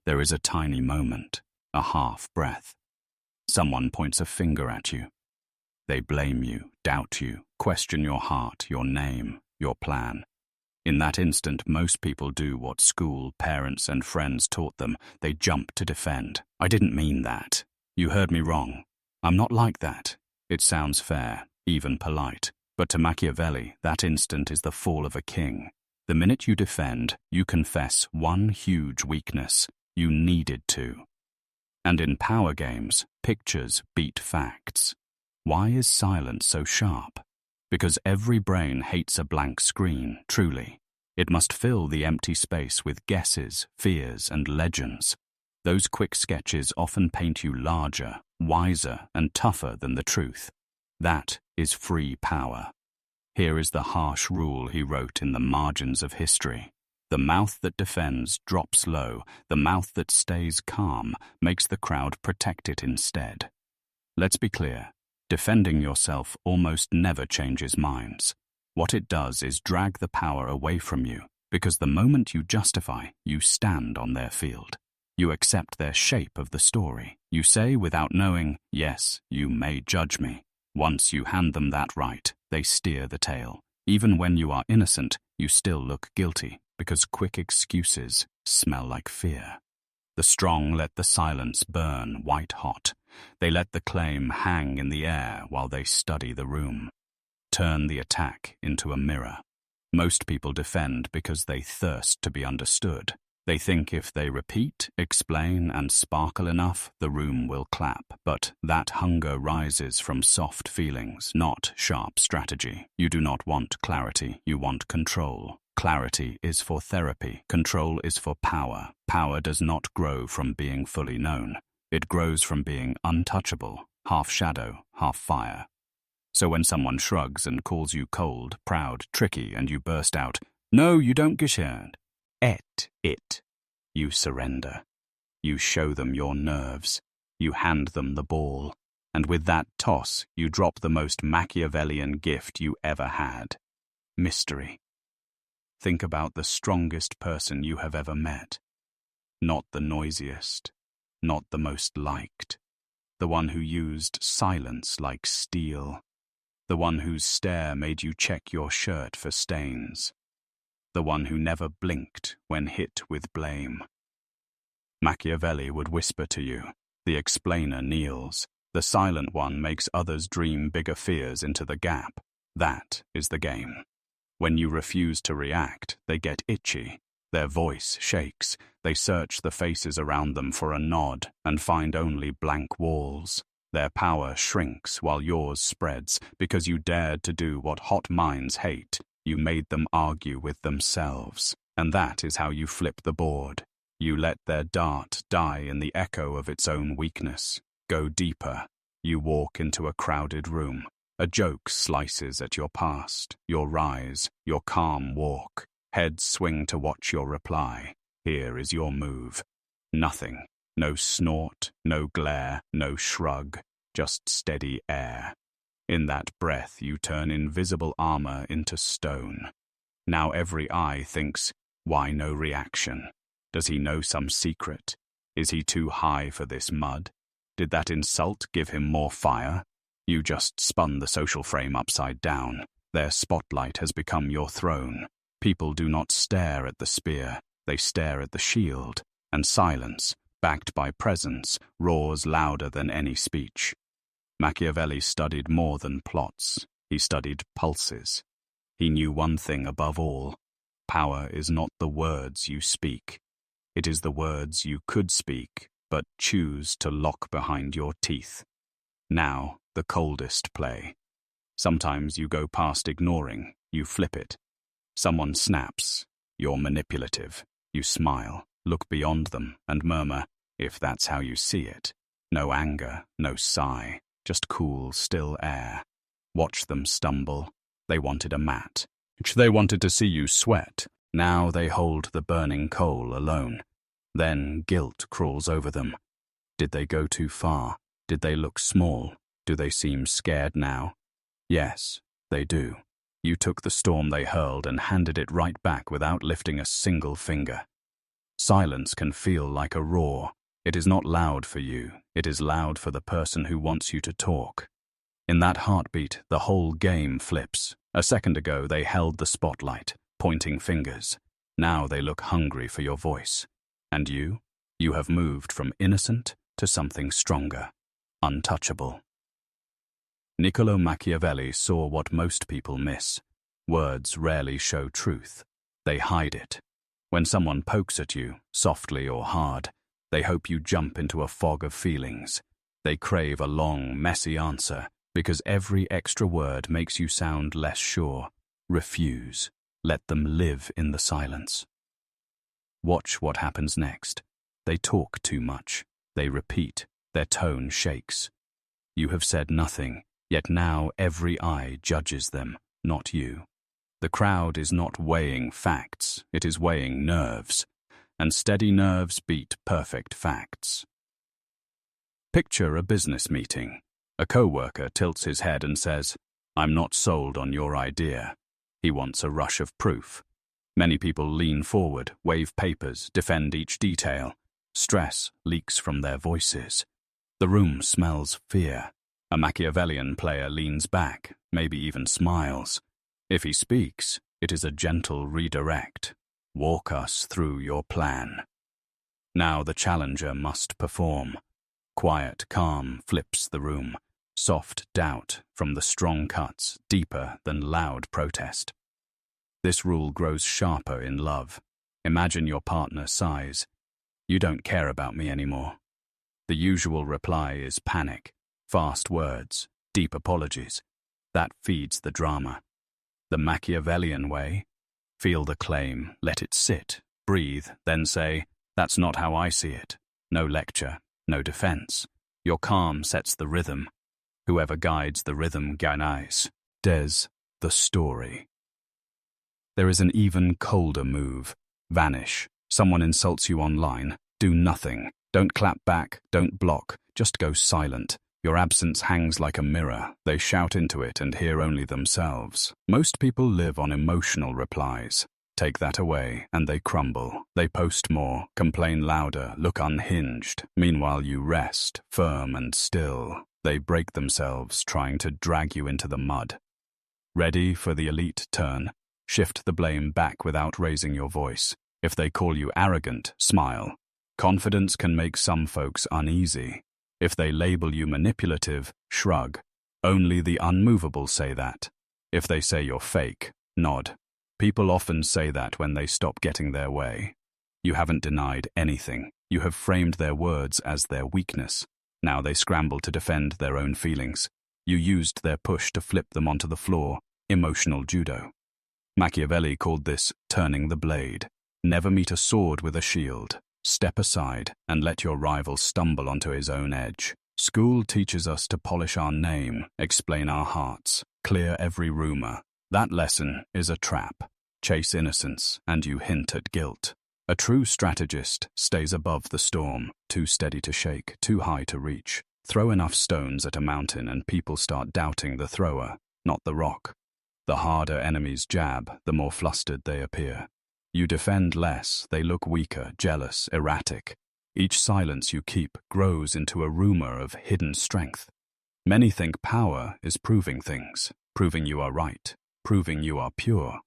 there is a tiny moment, a half-breath. Someone points a finger at you. They blame you, doubt you, question your heart, your name, your plan. In that instant, most people do what school, parents, and friends taught them. They jump to defend. I didn't mean that. You heard me wrong. I'm not like that. It sounds fair, even polite. But to Machiavelli, that instant is the fall of a king. The minute you defend, you confess one huge weakness. You needed to. And in power games, pictures beat facts. Why is silence so sharp? Because every brain hates a blank screen, truly. It must fill the empty space with guesses, fears, and legends. Those quick sketches often paint you larger, wiser, and tougher than the truth. That is free power. Here is the harsh rule he wrote in the margins of history. The mouth that defends drops low. The mouth that stays calm makes the crowd protect it instead. Let's be clear. Defending yourself almost never changes minds. What it does is drag the power away from you, because the moment you justify, you stand on their field. You accept their shape of the story. You say without knowing, yes, you may judge me. Once you hand them that right, they steer the tale. Even when you are innocent, you still look guilty, because quick excuses smell like fear. The strong let the silence burn white hot. They let the claim hang in the air while they study the room. Turn the attack into a mirror. Most people defend because they thirst to be understood. They think if they repeat, explain, and sparkle enough, the room will clap. But that hunger rises from soft feelings, not sharp strategy. You do not want clarity, you want control. Clarity is for therapy. Control is for power. Power does not grow from being fully known. It grows from being untouchable, half shadow, half fire. So when someone shrugs and calls you cold, proud, tricky, and you burst out, "No, you don't geschert," it. You surrender. You show them your nerves. You hand them the ball. And with that toss, you drop the most Machiavellian gift you ever had. Mystery. Think about the strongest person you have ever met. Not the noisiest, not the most liked. The one who used silence like steel. The one whose stare made you check your shirt for stains. The one who never blinked when hit with blame. Machiavelli would whisper to you. The explainer kneels. The silent one makes others dream bigger fears into the gap. That is the game. When you refuse to react, they get itchy. Their voice shakes. They search the faces around them for a nod and find only blank walls. Their power shrinks while yours spreads because you dared to do what hot minds hate. You made them argue with themselves. And that is how you flip the board. You let their dart die in the echo of its own weakness. Go deeper. You walk into a crowded room. A joke slices at your past, your rise, your calm walk. Heads swing to watch your reply. Here is your move. Nothing. No snort, no glare, no shrug. Just steady air. In that breath you turn invisible armor into stone. Now every eye thinks, why no reaction? Does he know some secret? Is he too high for this mud? Did that insult give him more fire? You just spun the social frame upside down. Their spotlight has become your throne. People do not stare at the spear, they stare at the shield, and silence, backed by presence, roars louder than any speech. Machiavelli studied more than plots. He studied pulses. He knew one thing above all. Power is not the words you speak. It is the words you could speak, but choose to lock behind your teeth. Now, the coldest play. Sometimes you go past ignoring, you flip it. Someone snaps, you're manipulative. You smile, look beyond them, and murmur, if that's how you see it. No anger, no sigh, just cool, still air. Watch them stumble. They wanted a mat. They wanted to see you sweat. Now they hold the burning coal alone. Then guilt crawls over them. Did they go too far? Did they look small? Do they seem scared now? Yes, they do. You took the storm they hurled and handed it right back without lifting a single finger. Silence can feel like a roar. It is not loud for you. It is loud for the person who wants you to talk. In that heartbeat, the whole game flips. A second ago, they held the spotlight, pointing fingers. Now they look hungry for your voice. And you? You have moved from innocent to something stronger, untouchable. Niccolo Machiavelli saw what most people miss. Words rarely show truth. They hide it. When someone pokes at you, softly or hard, they hope you jump into a fog of feelings. They crave a long, messy answer, because every extra word makes you sound less sure. Refuse. Let them live in the silence. Watch what happens next. They talk too much. They repeat. Their tone shakes. You have said nothing, yet now every eye judges them, not you. The crowd is not weighing facts, it is weighing nerves, and steady nerves beat perfect facts. Picture a business meeting. A co-worker tilts his head and says, "I'm not sold on your idea." He wants a rush of proof. Many people lean forward, wave papers, defend each detail. Stress leaks from their voices. The room smells fear. A Machiavellian player leans back, maybe even smiles. If he speaks, it is a gentle redirect. Walk us through your plan. Now the challenger must perform. Quiet calm flips the room. Soft doubt from the strong cuts, deeper than loud protest. This rule grows sharper in love. Imagine your partner sighs. "You don't care about me anymore." The usual reply is panic, fast words, deep apologies. That feeds the drama. The Machiavellian way: feel the claim, let it sit, breathe, then say, "That's not how I see it." No lecture, no defense. Your calm sets the rhythm. Whoever guides the rhythm gagnais. Des, the story. There is an even colder move. Vanish. Someone insults you online. Do nothing. Don't clap back, don't block, just go silent. Your absence hangs like a mirror. They shout into it and hear only themselves. Most people live on emotional replies. Take that away, and they crumble. They post more, complain louder, look unhinged. Meanwhile you rest, firm and still. They break themselves, trying to drag you into the mud. Ready for the elite turn? Shift the blame back without raising your voice. If they call you arrogant, smile. Confidence can make some folks uneasy. If they label you manipulative, shrug. Only the unmovable say that. If they say you're fake, nod. People often say that when they stop getting their way. You haven't denied anything. You have framed their words as their weakness. Now they scramble to defend their own feelings. You used their push to flip them onto the floor. Emotional judo. Machiavelli called this turning the blade. Never meet a sword with a shield. Step aside and let your rival stumble onto his own edge. School teaches us to polish our name, explain our hearts, clear every rumor. That lesson is a trap. Chase innocence, and you hint at guilt. A true strategist stays above the storm, too steady to shake, too high to reach. Throw enough stones at a mountain and people start doubting the thrower, not the rock. The harder enemies jab, the more flustered they appear. You defend less, they look weaker, jealous, erratic. Each silence you keep grows into a rumor of hidden strength. Many think power is proving things, proving you are right, proving you are pure.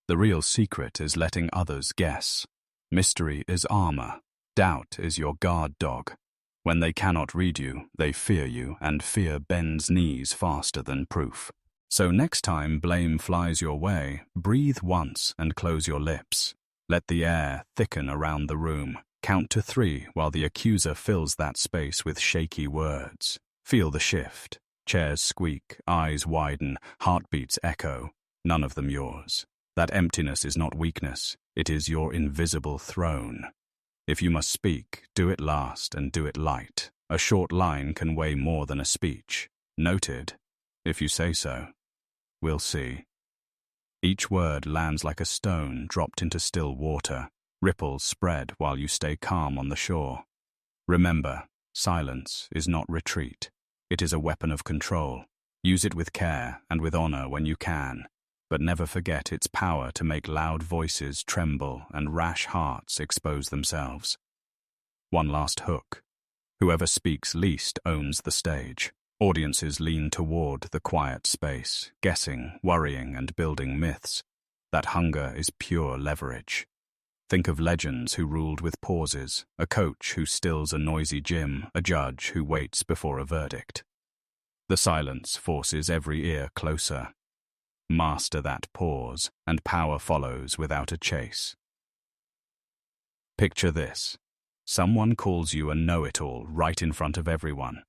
The real secret is letting others guess. Mystery is armor. Doubt is your guard dog. When they cannot read you, they fear you, and fear bends knees faster than proof. So next time blame flies your way, breathe once and close your lips. Let the air thicken around the room. Count to 3 while the accuser fills that space with shaky words. Feel the shift. Chairs squeak, eyes widen, heartbeats echo. None of them yours. That emptiness is not weakness. It is your invisible throne. If you must speak, do it last and do it light. A short line can weigh more than a speech. Noted, if you say so. We'll see. Each word lands like a stone dropped into still water. Ripples spread while you stay calm on the shore. Remember, silence is not retreat. It is a weapon of control. Use it with care and with honor when you can. but never forget its power to make loud voices tremble and rash hearts expose themselves. One last hook. Whoever speaks least owns the stage. Audiences lean toward the quiet space, guessing, worrying, and building myths. That hunger is pure leverage. Think of legends who ruled with pauses, a coach who stills a noisy gym, a judge who waits before a verdict. The silence forces every ear closer. Master that pause, and power follows without a chase. Picture this. Someone calls you a know-it-all right in front of everyone.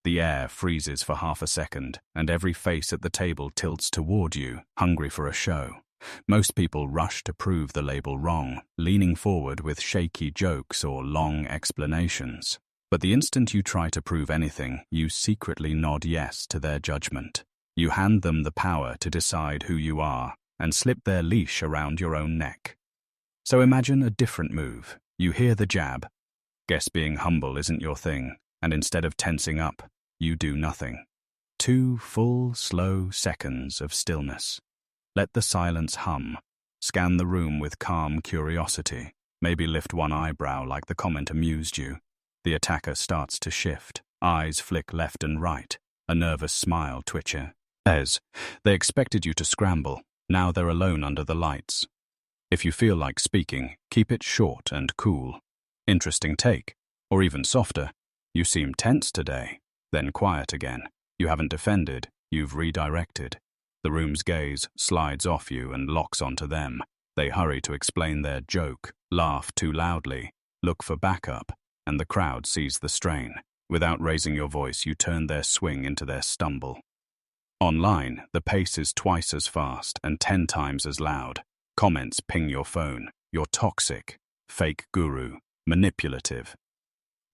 The air freezes for half a second, and every face at the table tilts toward you, hungry for a show. Most people rush to prove the label wrong, leaning forward with shaky jokes or long explanations. But the instant you try to prove anything, you secretly nod yes to their judgment. You hand them the power to decide who you are, and slip their leash around your own neck. So imagine a different move. You hear the jab. Guess being humble isn't your thing, and instead of tensing up, you do nothing. 2 full, slow seconds of stillness. Let the silence hum. Scan the room with calm curiosity. Maybe lift one eyebrow like the comment amused you. The attacker starts to shift. Eyes flick left and right. A nervous smile twitches. They expected you to scramble. Now they're alone under the lights. If you feel like speaking, keep it short and cool. Interesting take. Or even softer. You seem tense today. Then quiet again. You haven't defended. You've redirected. The room's gaze slides off you and locks onto them. They hurry to explain their joke, laugh too loudly, look for backup, and the crowd sees the strain. Without raising your voice, you turn their swing into their stumble. Online, the pace is twice as fast and 10 times as loud. Comments ping your phone. You're toxic, fake guru, manipulative.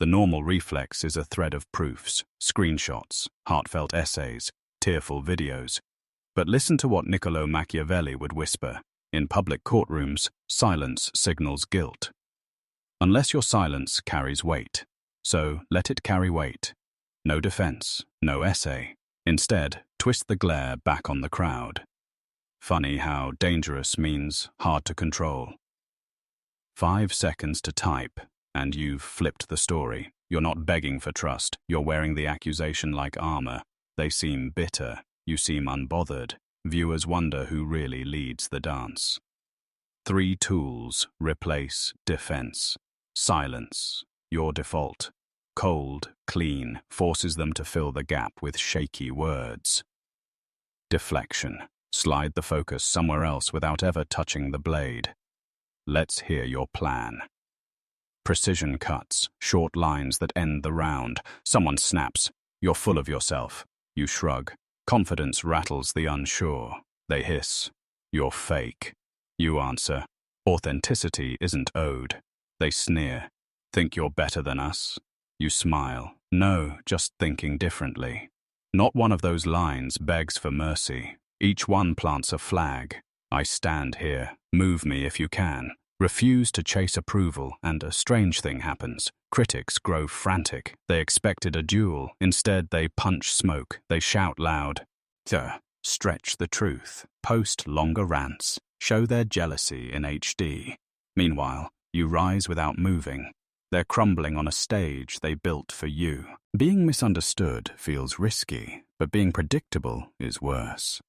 The normal reflex is a thread of proofs, screenshots, heartfelt essays, tearful videos. But listen to what Machiavelli would whisper. In public courtrooms, silence signals guilt. Unless your silence carries weight. So let it carry weight. No defense, no essay. Instead, twist the glare back on the crowd. Funny how dangerous means hard to control. 5 seconds to type, and you've flipped the story. You're not begging for trust. You're wearing the accusation like armor. They seem bitter. You seem unbothered. Viewers wonder who really leads the dance. 3 tools replace defense. Silence, your default. Cold, clean, forces them to fill the gap with shaky words. Deflection, slide the focus somewhere else without ever touching the blade. Let's hear your plan. Precision cuts, short lines that end the round. Someone snaps. You're full of yourself. You shrug. Confidence rattles the unsure. They hiss. You're fake. You answer. Authenticity isn't owed. They sneer. Think you're better than us? You smile. No, just thinking differently. Not one of those lines begs for mercy. Each one plants a flag. I stand here. Move me if you can. Refuse to chase approval, and a strange thing happens. Critics grow frantic. They expected a duel. Instead, they punch smoke. They shout loud. Stretch the truth. Post longer rants. Show their jealousy in HD. Meanwhile, you rise without moving. They're crumbling on a stage they built for you. Being misunderstood feels risky, but being predictable is worse.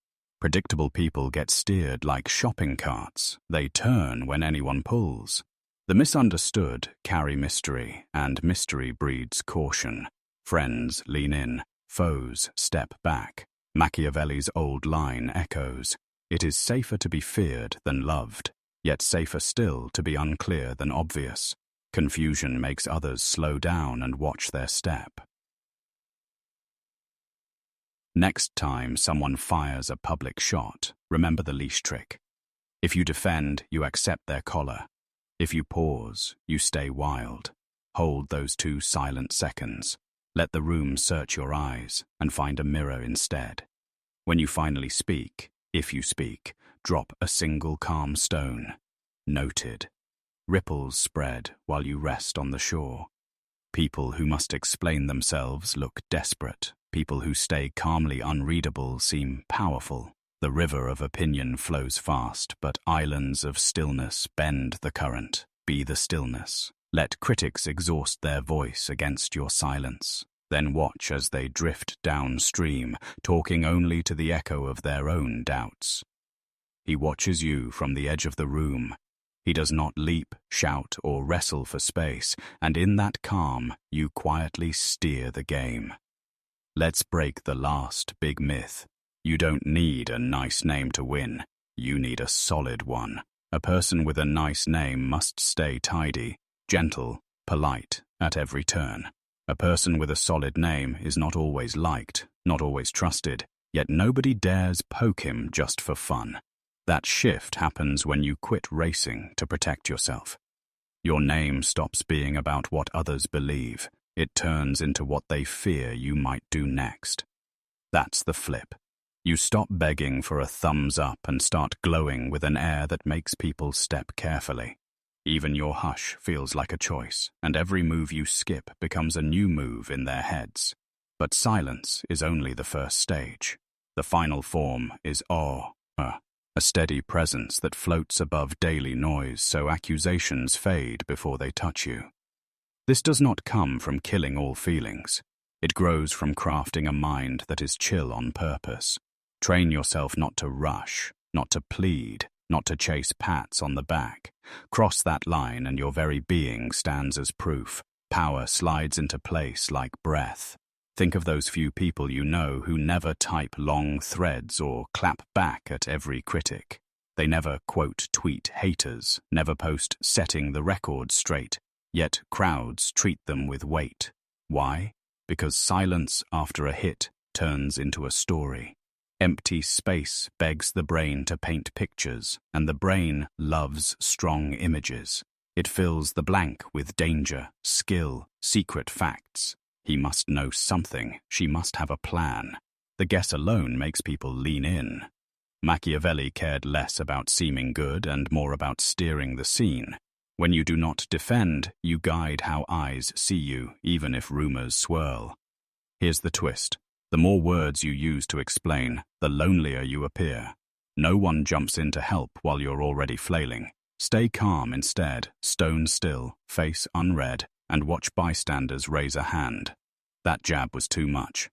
Predictable people get steered like shopping carts. They turn when anyone pulls. The misunderstood carry mystery, and mystery breeds caution. Friends lean in, foes step back. Machiavelli's old line echoes. It is safer to be feared than loved, yet safer still to be unclear than obvious. Confusion makes others slow down and watch their step. Next time someone fires a public shot, remember the leash trick. If you defend, you accept their collar. If you pause, you stay wild. Hold those 2 silent seconds. Let the room search your eyes and find a mirror instead. When you finally speak, if you speak, drop a single calm stone. Noted. Ripples spread while you rest on the shore. People who must explain themselves look desperate. People who stay calmly unreadable seem powerful. The river of opinion flows fast, but islands of stillness bend the current. Be the stillness. Let critics exhaust their voice against your silence. Then watch as they drift downstream, talking only to the echo of their own doubts. He watches you from the edge of the room. He does not leap, shout, or wrestle for space, and in that calm, you quietly steer the game. Let's break the last big myth. You don't need a nice name to win. You need a solid one. A person with a nice name must stay tidy, gentle, polite at every turn. A person with a solid name is not always liked, not always trusted, yet nobody dares poke him just for fun. That shift happens when you quit racing to protect yourself. Your name stops being about what others believe. It turns into what they fear you might do next. That's the flip. You stop begging for a thumbs up and start glowing with an air that makes people step carefully. Even your hush feels like a choice, and every move you skip becomes a new move in their heads. But silence is only the first stage. The final form is awe, a steady presence that floats above daily noise so accusations fade before they touch you. This does not come from killing all feelings. It grows from crafting a mind that is chill on purpose. Train yourself not to rush, not to plead, not to chase pats on the back. Cross that line and your very being stands as proof. Power slides into place like breath. Think of those few people you know who never type long threads or clap back at every critic. They never tweet haters, never post setting the record straight, yet crowds treat them with weight. Why? Because silence after a hit turns into a story. Empty space begs the brain to paint pictures, and the brain loves strong images. It fills the blank with danger, skill, secret facts. He must know something. She must have a plan. The guess alone makes people lean in. Machiavelli cared less about seeming good and more about steering the scene. When you do not defend, you guide how eyes see you, even if rumors swirl. Here's the twist. The more words you use to explain, the lonelier you appear. No one jumps in to help while you're already flailing. Stay calm instead, stone still, face unread, and watch bystanders raise a hand. That jab was too much.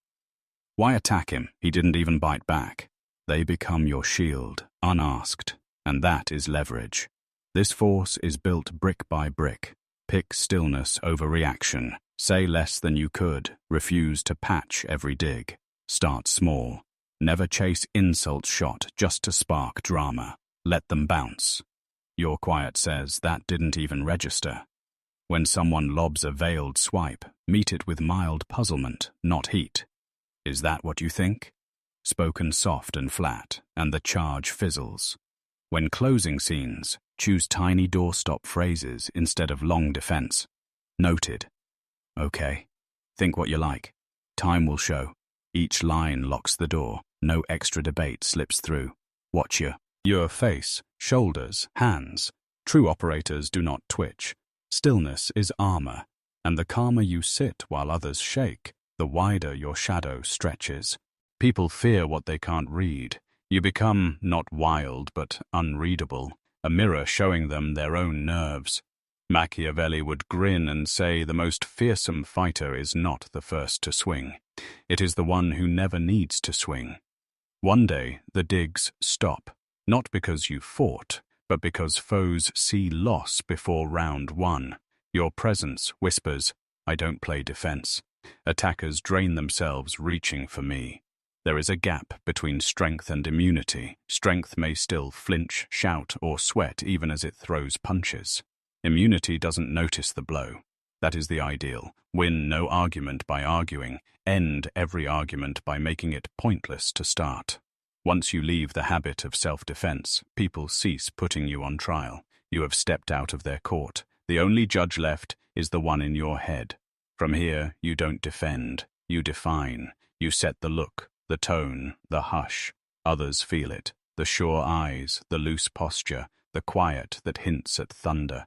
Why attack him? He didn't even bite back. They become your shield, unasked, and that is leverage. This force is built brick by brick. Pick stillness over reaction. Say less than you could. Refuse to patch every dig. Start small. Never chase insults shot just to spark drama. Let them bounce. Your quiet says that didn't even register. When someone lobs a veiled swipe, meet it with mild puzzlement, not heat. Is that what you think? Spoken soft and flat, and the charge fizzles. When closing scenes, choose tiny doorstop phrases instead of long defense. Noted. Okay. Think what you like. Time will show. Each line locks the door. No extra debate slips through. Watch your face, shoulders, hands. True operators do not twitch. Stillness is armor, and the calmer you sit while others shake, the wider your shadow stretches. People fear what they can't read. You become not wild but unreadable, a mirror showing them their own nerves. Machiavelli would grin and say the most fearsome fighter is not the first to swing. It is the one who never needs to swing. One day the digs stop, not because you fought, but because foes see loss before round one. Your presence whispers, I don't play defense. Attackers drain themselves reaching for me. There is a gap between strength and immunity. Strength may still flinch, shout, or sweat even as it throws punches. Immunity doesn't notice the blow. That is the ideal. Win no argument by arguing. End every argument by making it pointless to start. Once you leave the habit of self-defense, people cease putting you on trial. You have stepped out of their court. The only judge left is the one in your head. From here, you don't defend. You define. You set the look, the tone, the hush. Others feel it. The sure eyes, the loose posture, the quiet that hints at thunder.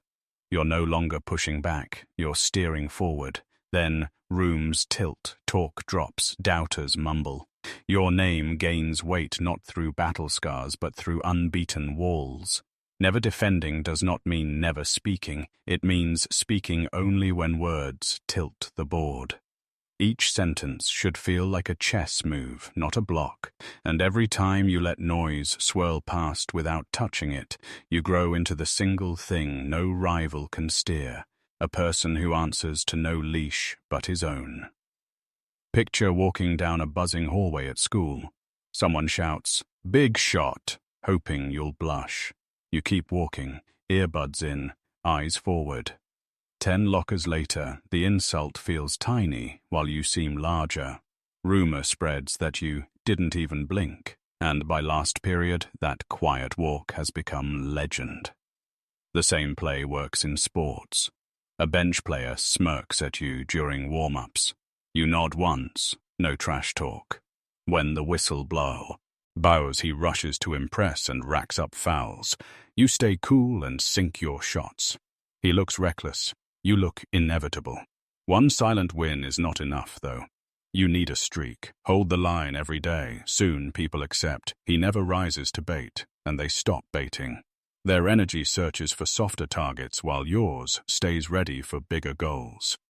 You're no longer pushing back. You're steering forward. Then rooms tilt, talk drops, doubters mumble. Your name gains weight not through battle scars but through unbeaten walls. Never defending does not mean never speaking. It means speaking only when words tilt the board. Each sentence should feel like a chess move, not a block, and every time you let noise swirl past without touching it, you grow into the single thing no rival can steer, a person who answers to no leash but his own. Picture walking down a buzzing hallway at school. Someone shouts, "Big shot," hoping you'll blush. You keep walking, earbuds in, eyes forward. 10 lockers later, the insult feels tiny while you seem larger. Rumor spreads that you didn't even blink, and by last period, that quiet walk has become legend. The same play works in sports. A bench player smirks at you during warm-ups. You nod once, no trash talk. When the whistle bows, he rushes to impress and racks up fouls. You stay cool and sink your shots. He looks reckless. You look inevitable. One silent win is not enough, though. You need a streak. Hold the line every day. Soon people accept he never rises to bait, and they stop baiting. Their energy searches for softer targets while yours stays ready for bigger goals.